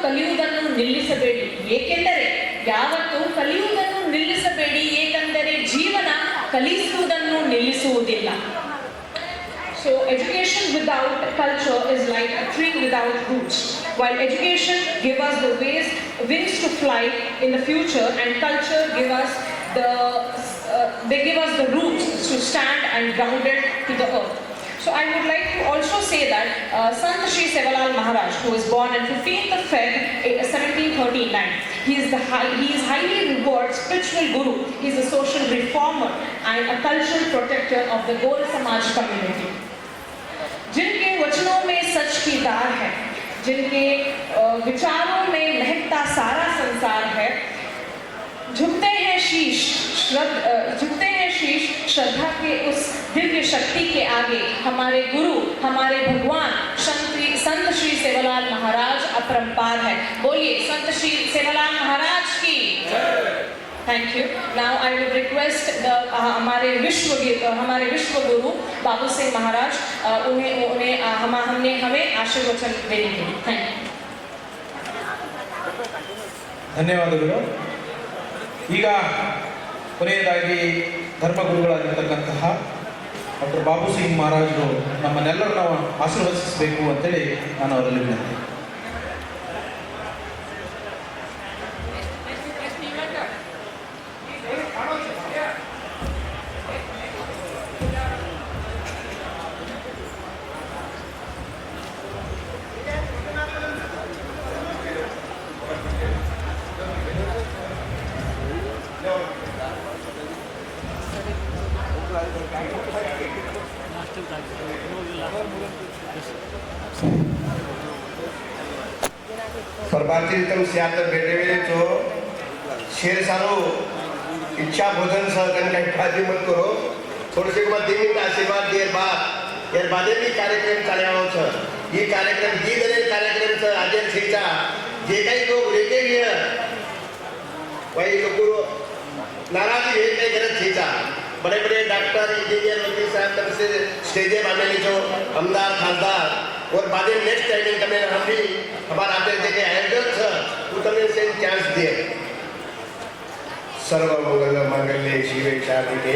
ಕಲಿಯುವುದನ್ನು ನಿಲ್ಲಿಸಬೇಡಿ, ಏಕೆಂದರೆ ಯಾವತ್ತೂ ಕಲಿಯುವುದನ್ನು ನಿಲ್ಲಿಸಬೇಡಿ, ಏಕೆಂದರೆ ಜೀವನ ಕಲಿಸುವುದನ್ನು ನಿಲ್ಲಿಸುವುದಿಲ್ಲ. So education without culture is like a tree without roots. While education gives us the wings to fly in the future, and culture give us they give us the roots to stand and grounded to the earth. So I would like to also say that Sant Shri Sevalal Maharaj, who was born on 15th of Feb 1739, he is highly revered spiritual guru. He is a social reformer and a cultural protector of the Gora Samaj community. जिनके वचनों में सच की धार है, जिनके विचारों में महकता सारा संसार है, झुकते हैं शीश श्रद्धा के उस दिव्य शक्ति के आगे हमारे गुरु, हमारे भगवान संत श्री सेवालाल महाराज अपरंपार है। बोलिए संत श्री सेवालाल महाराज की। Thank you. Now I would request हमारे विश्व गुरु बाबू सिंह महाराज हमें आशीर्वचन देंगे। Thank you. ಧನ್ಯವಾದಗಳು. ಈಗ ಕೊನೆಯದಾಗಿ ಧರ್ಮಗುರುಗಳಾಗಿರ್ತಕ್ಕಂತಹ ಡಾಕ್ಟರ್ ಬಾಬು ಸಿಂಗ್ ಮಹಾರಾಜರು ನಮ್ಮನ್ನೆಲ್ಲರನ್ನ ಆಶೀರ್ವದಿಸಬೇಕು ಅಂತೇಳಿ ನಾನು ಅವರಲ್ಲಿ ವಿನಂತಿ. प्रभाती तुम सियात बैठे हुए तो शेर सारो इच्छा भोजन सहकन का हिफाजी मत करो. थोड़े से बाद 2 मिनट आशीर्वाद देर बादे भी कार्यक्रम चालू छ. ये कार्यक्रम जी दरे कार्यक्रम छ आजे छेचा जे काही लोग लेके गए वही लोग नाराजी है काही करत छेचा. बड़े-बड़े डॉक्टर इंजीनियर वकील साहब तब से स्टेजे बांधने जो आमदार खासदार और बाद नेक्स्ट टाइमिंग तमें हम भी हमारा आते जगह आयोजन छ उतने से चांस दिए. सर्व मंगल मांगल्ये शिवे शारदे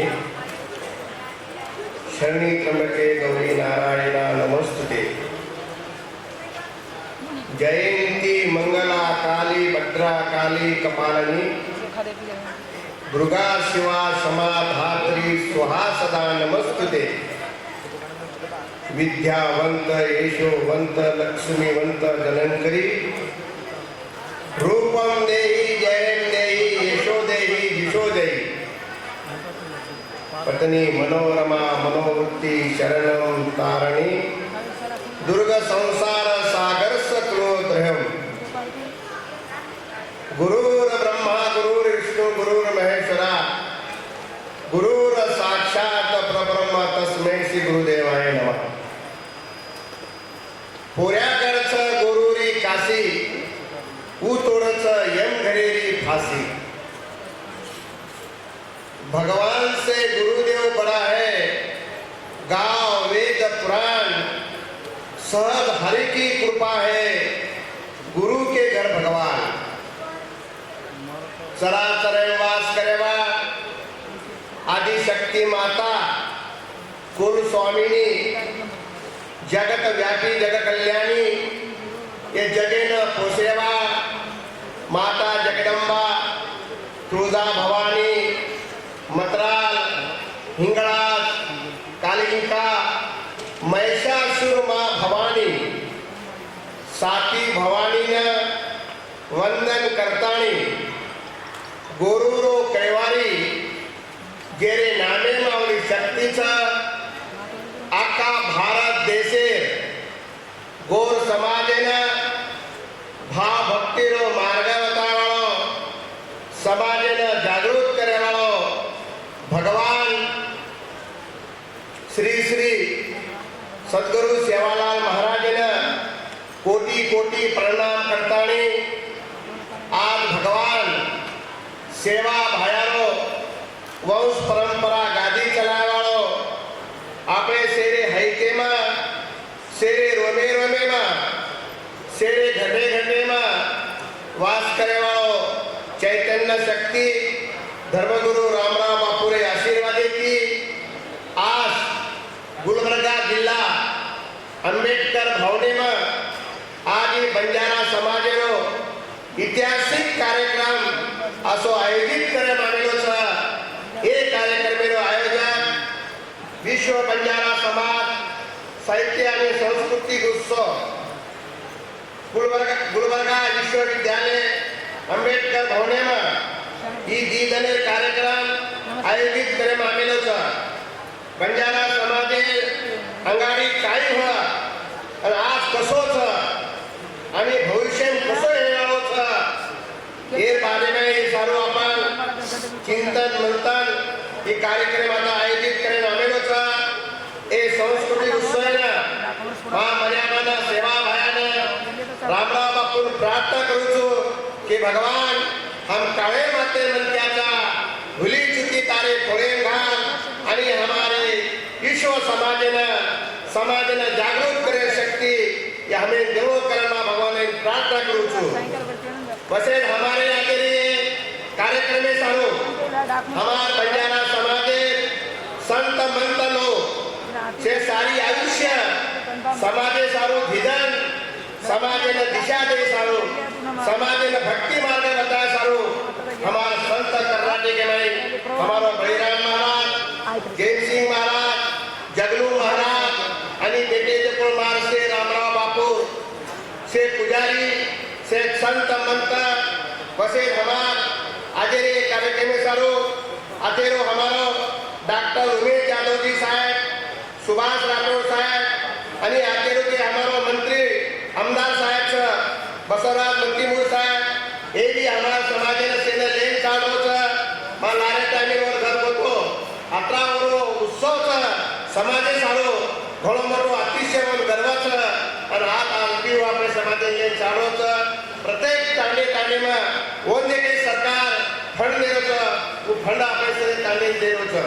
शरणी त्र्यंबके गौरी नारायण नमोस्तुते. जयंती मंगला काली भद्रा काली कपालिनी दुर्गा शिवा क्षमा धात्री स्वाहा सदा नमस्तुते. विद्यावंत यशोवंत लक्ष्मीवंत जनंकरी रूपम देहि जयं देहि यशो देहि दिशो देहि. पत्नी मनोरमा मनोवृत्ति शरणं तारणी दुर्गा संसार सागर सत्रोद्रयम्. गुरुर ब्रह्मा गुरुर विष्णु गुरुर महेश्वरा गुरुर साक्षात परब्रह्म तस्मै श्री गुरुदेवाय नमः. पोऱ्याकडच गुरुरी काशी तोड़च यम घरेरी फांसी. भगवान से गुरुदेव बड़ा है गाँव वेद पुराण सहज हरि की कृपा है गुरु के घर भगवान. चराचर वास करेवा आदि शक्ति माता कुल स्वामिनी जगत व्यापी जग कल्याणी ये जगे न पोसेवा माता जगदंबा तुळजा भवानी मतराल हिंगळाज कालिका महिषासुर मां भवानी साती भवानी न वंदन करताणी गोरुरो कैवारी गेरे नामे मावली शक्तीचा आका भारत देशे गोर समाजेना भाव भक्तीरो मार्ग बतावाळो समाजेना जागृत करेवाळो भगवान श्री श्री सद्गुरु सेवालाल महाराजना कोटी कोटी प्रणाम करताणी आज भगवान सेवा भायारो वंश परंपरा गादी चलावाळो आपणे सेरे हैके में सेरे रोमे रोमे में सेरे घटे घटे में शक्ती धर्मगुरु रामराव बापुरे आशीर्वादे की आज गुलबर्गा जिल्ला अंबेडकर भवने में आज ही बंजारा समाजेनो ऐतिहासिक कार्यक्रम असो आयोजित करे मानेलो छ। ये कार्यक्रमेरो आयोजन विश्व बंजारा समाज साहित्य आणि सांस्कृतिक उत्सव गुलबर्गा विश्वविद्यालय अंबेडकर भवने में ई दीदनेर कार्यक्रम आयोजित करे मानेलो छ। बंजारा समाजे अंगाडी काय हुआ आणि आज कसो छ आणि भविष्य कसो येणारो छ ये बारे में सारो अपन चिंतन मंथन ये कार्यक्रम आता आयोजित करे मानेलो छ। ए संस्कृती उत्सवना मा मर्यादाना सेवा भायाने रामराव बापून प्रार्थना करू छु की भगवान हम काळे माते मनक्याचा भूली चुकी तारे थोडे घाल आणि हमारे विश्व समाजने जागरूक करे शक्ति ये हमें देवो करना भगवान ने प्रार्थना करू छु। वसे हमारे आगे कार्यक्रम में सारो हमार बंजारा समाजे संत मंतनो से सारी आयुष्य समाजे सारो विधान समाजेने दिशा दे सारो समाजेने भक्ति मार्ग बताए सारो हमारा संत कर्नाटक के में हमारा बलिराम महाराज जैन सिंह महाराज जगलू महाराज आणि बेटे जपो मार से रामराव बापू से पुजारी से संत मंत वसे हमार आजेरे कार्यक्रम में सारो आतेरो हमारो डॉक्टर उमेश यादव जी साहब सुभाष राठौर साहब आणि आतेरो के हमारो मंत्री आमदार साहब छ बसवराज मंत्रीमूळ साहब हे भी हमारा समाजेने सेने लेन चालू छ मा लारे टाइमवर घर होतो 18 वरो उत्सव छ समाजे सारो घणो मोठो अतिशय गर्वाचं आणि आज आरती आपले समाजे लेन चालू छ प्रत्येक तांडे में वो जे के सरकार फंड दे रहा वो फंड आपले से तांडे दे रहा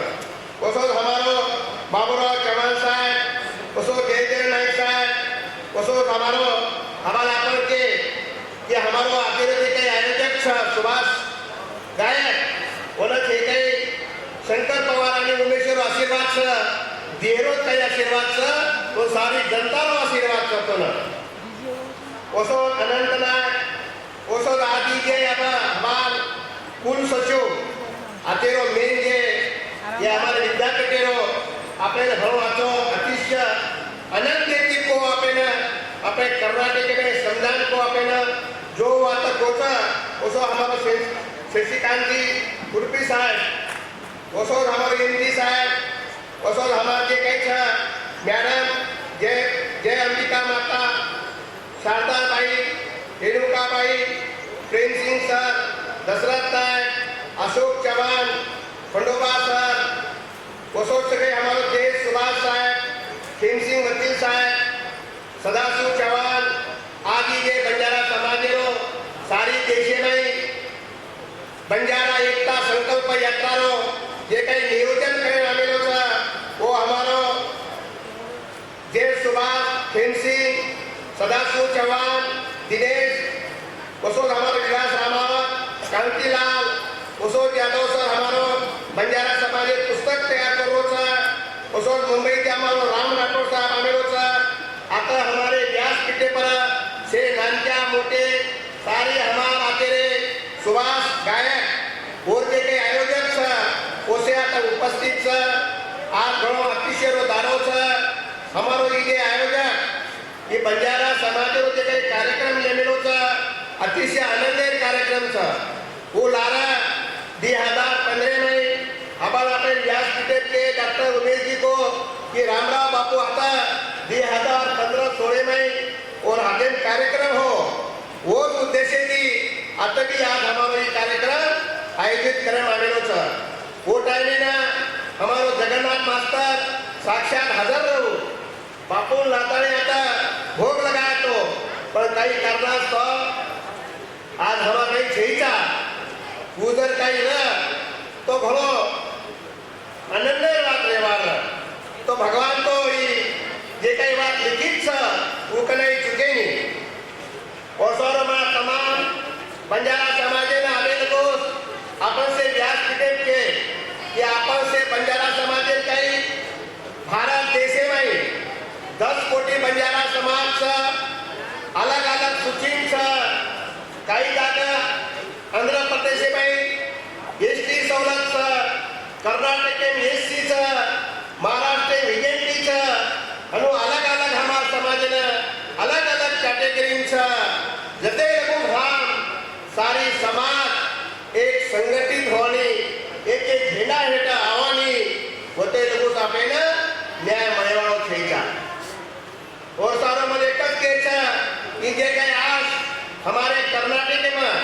उसो हमारो बाबूराव चव्हाण साहब उसो जयदेव नाईक साहब उसो हमारो हमारा अपन के कि हमारो आतिथ्य के आयोजक छ सुभाष गायक ओना थे के शंकर पवार आणि उमेश्वर आशीर्वाद छ देरो काही आशीर्वाद छ तो सारी जनता रो आशीर्वाद छ तो ना ओसो अनंतनाग ओसो आदि जे अब हमार कुल सचिव आतेरो मेन जे ये हमारे विद्यापीठेरो आपले भरो आतो अतिशय अनंत को आपने अपने कर्नाटक में संविधान को आपने जो आता कोचा ओसो हमारा शशिकांत जी उर्पी साहब ओसो हमारे हिंदी साहब ओसो हमारे जे कई छ मैडम जय अंबिका माता शारदा बाई रेणुका बाई प्रेम सिंह सर दशरथ नायक अशोक चव्हाण खंडोबा सर ओसो सगळे हमारे देश सुभाष साहब खेम सिंह वकील साहब सदाशिव चव्हाण आदि जे बंजारा समाजेनो सारी देशे में बंजारा एकता संकल्प यात्रा रो जे काही नियोजन करे आमेलो छ वो हमारो जय सुभाष खेम सिंह सदाशिव चव्हाण दिनेश उसो हमारे विलास रामावत कांतिलाल उसो यादव सर हमारो बंजारा समाज पुस्तक तैयार करो छ उसो मुंबई के हमारो राम राठौर साहब आमेलो छ आता हमारे व्यासपीठे पर से नानक्या मोटे सारी हमार आतेरे सुभाष गायक और जे के आयोजक छ ओसे आता उपस्थित छ आज घणो अतिशय रो दारो छ हमारो ये आयोजक ये बंजारा समाज रो जे के कार्यक्रम लेमेलो छ अतिशय आनंददायक कार्यक्रम छ वो लारा 2015 में हमारा अपने व्यासपीठ के डॉक्टर उमेश जी को कि रामराव बापू आता 2015-16 में और आगे कार्यक्रम हो वो उद्देश्य की आता भी आज हमारा ये कार्यक्रम आयोजित करे मानेलो छ वो टाइम ना हमारो जगन्नाथ मास्टर साक्षात हजर रहो बापू लाताने आता भोग लगाया तो पर काही कारणास्तव आज हमारा काही छेचा उधर काही ना तो घणो आनंद रात व्यवहार तो भगवान तो जे काही बात लिखित छ वो कहीं चुके नहीं और सौरमा तमाम बंजारा समाजे ना आवे लोग पश्चिम छ काही जागा आंध्र प्रदेश में एसटी सवलत छ कर्नाटक में एससी छ महाराष्ट्र में वीएनटी छ अनु अलग अलग हमार समाज ने अलग अलग कैटेगरी छ जते लोग हम सारी समाज एक संगठित होनी एक एक झेंडा हेठा आवानी होते लोग आपण न्याय मिळवणो छेचा और सारो मन एकच के छ कि जे काही आज हमारे कर्नाटक में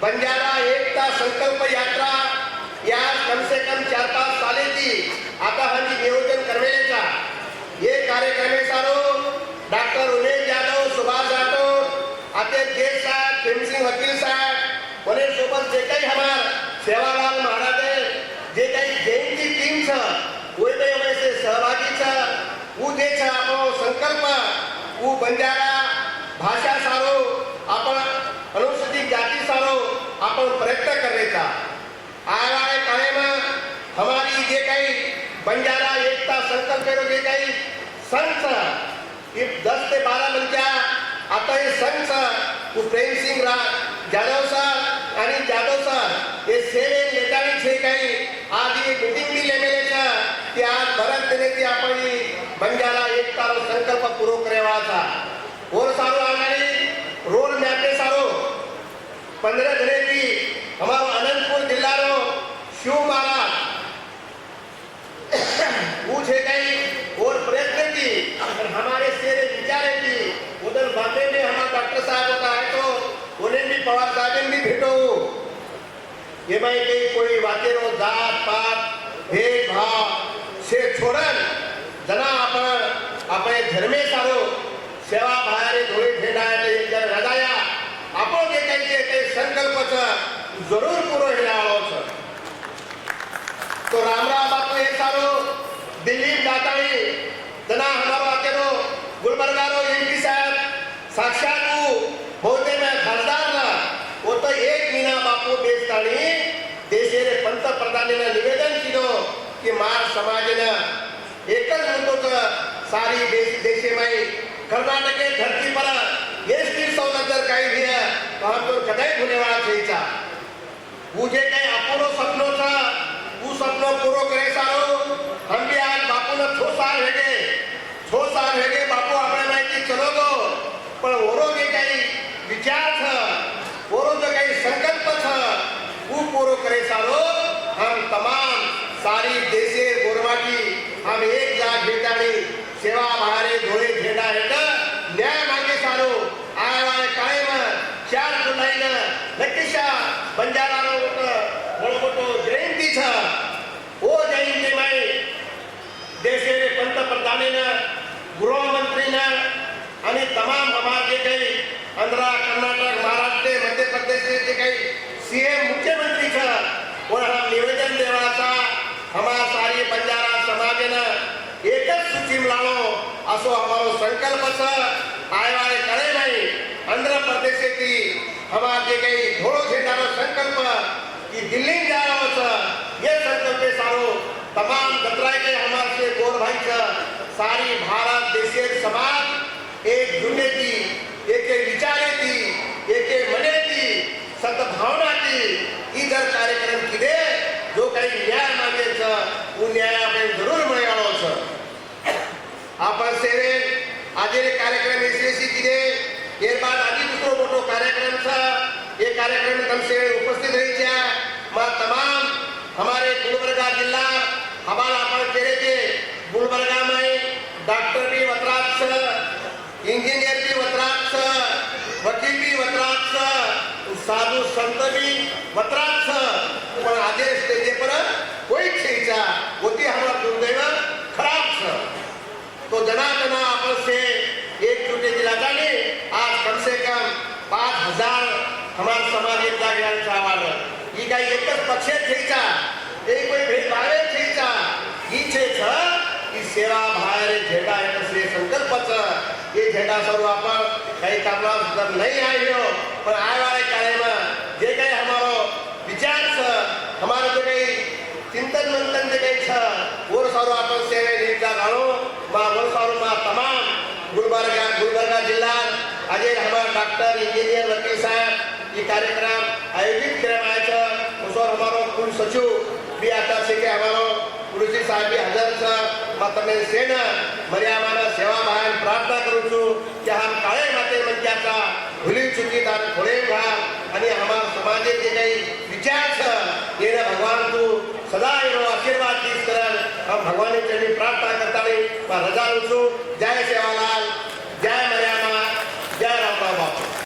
बंजारा एकता संकल्प यात्रा या कम से कम 4-5 साले थी आता हम नियोजन करवेचा ये कार्यक्रम सारो डॉक्टर उमेश यादव सुभाष राठौर आते जेठ साहब प्रेम सिंह वकील साहब उन्हें सोबत जे काही हमार सेवालाल महाराज जे काही जयंती टीम छ कोई भी हमें से सहभागी छ वो जे छ आपो संकल्प वो बंजारा भाषा सारो आपण अनुसूचित जाति सारो आपण प्रयत्न करण्याचा आगामी काळे में हमारी जे काही बंजारा एकता संकल्प करो जे काही संघ ये 10 ते 12 बनत्या आता हे संघ वो प्रेम सिंग जाधव सर आणि जाधव सर हे सेवे नेतानी छे काही आज ये मीटिंग भी लेमेले छ कि आज भरत देने की आपण बंजारा एकता रो संकल्प पूरो करेवा था और सारो आगारी रोल मैप सारो 15 जने की हमारो अनंतपुर जिल्ला रो शिव महाराज वो छे काही और प्रयत्न की और हमारे शेरे विचारे की उधर बातें में हमारा डॉक्टर साहब होता है तो उन्हें भी पवार साहब भी भेटो ये मैं के कोई बातें रो जात पात भेदभाव से छोड़न जना अपने धर्मे सारो सेवा बाहेर धोळे भेटायला एक जर रजाया आपण जे काही संकल्प छ जरूर पूरो हिलावो छ तो रामराव बापू हे सारो दिल्ली जातानी जना हमारो आकेरो गुलबर्गा रो एमपी साहब साक्षात होते में खासदार ना वो तो एक मीना बापू बेस्तानी देशेरे पंतप्रधानीने निवेदन किलो कि मार समाजने एकच मुद्दो सारी देशे में कर्नाटक के धरती पर एसटी सवलत जर काही भी है तो हम तो कदाई भूलने वाला छेचा वो जे काही अपूरो सपनो था वो सपनो पूरो करे सारो हम भी आज बापू ने 6 साल है गए बापू अपने माहिती चलो गो पण ओरो जे काही विचार था ओरो जो काही संकल्प था वो पूरो करे सारो हम तमाम सारी देशे गोरवाटी हम एक जाग भेटाणी सेवा बाहेर धोळे झेंडा हेठ न्याय मागे सारो आयवाय कायम 4 जुलैना नक्कीशा बंजारा मोठो जयंती छ ओ जयंती में देशेरे पंतप्रधानीने गृहमंत्रीने आणि तमाम हमारे जे काही आंध्र कर्नाटक महाराष्ट्र मध्य प्रदेश जे काही सीएम मुख्यमंत्री छ और हम निवेदन देवाचा हमारा सारी बंजारा समाजने एकच सूची लावो असो हमारो संकल्प छ आयवाळे करे नाही आंध्र प्रदेश की हमारा जे काही घोड़ो झेंडारो संकल्प कि दिल्ली जा रहा छ ये संकल्प सारो तमाम गतराय के हमारे से गोर भाई छ सारी भारत देशे समाज एक जुटे थी एक विचारे थी एक मने थी सद्भावना थी इधर कार्यक्रम किदे जो काही न्याय मागे छ वो न्याय आपण जरूर मिळवालो छ आपण सेवे आज कार्यक्रम यशस्वी किदे ये बाद आदि दूसरो मोटो कार्यक्रम छ ये कार्यक्रम कम से उपस्थित रही छा मा तमाम हमारे गुलबर्गा जिला हमारा अपन तेरे के गुलबर्गा में डॉक्टर भी वतराज छ इंजीनियर भी वतराज छ वकील भी वतराज छ साधु संत भी वतराज छ पण आदेश स्टेज पर कोई छेचा होती हमारा दुर्दैव खराब छ तो जना अपन से एकजुटे जिला जाने आज कम से कम 5000 हमारा समाज एक जागरण चावाल ई काही एकच पक्ष छेचा एक कोई भेदभाव छेचा ई छे छ ई सेवा बाहेर झेंडा एकसले संकल्प छ ये झेंडा सर्व आपण काही कामना जर नहीं आयो पण आयवाळे काळे में जे काही हमारो विचार छ हमारो जे काही चिंतन मंथन जे काही छ और सर्व आपण सेवे निर्जा गाळो मा वर सर्व मा तमाम गुलबर्गा जिल्हा आज हमारा डॉक्टर इंजीनियर वकील साहब ये कार्यक्रम आयोजित करवाया उसर हमारो कुल सचिव भी आता से के हमारो गुरुजी साहब भी हजर छ मतने सेना मर्यादा सेवा भान प्रार्थना करू छु कि हम काळे माते मंत्याचा भुली चुकी तार थोडे भाग आणि हमार समाजे जे काही विचार छ येना भगवान तू सदा येनो आशीर्वाद दीस करल हम भगवान चरणी प्रार्थना करता रजा लू छु जय सेवालाल जय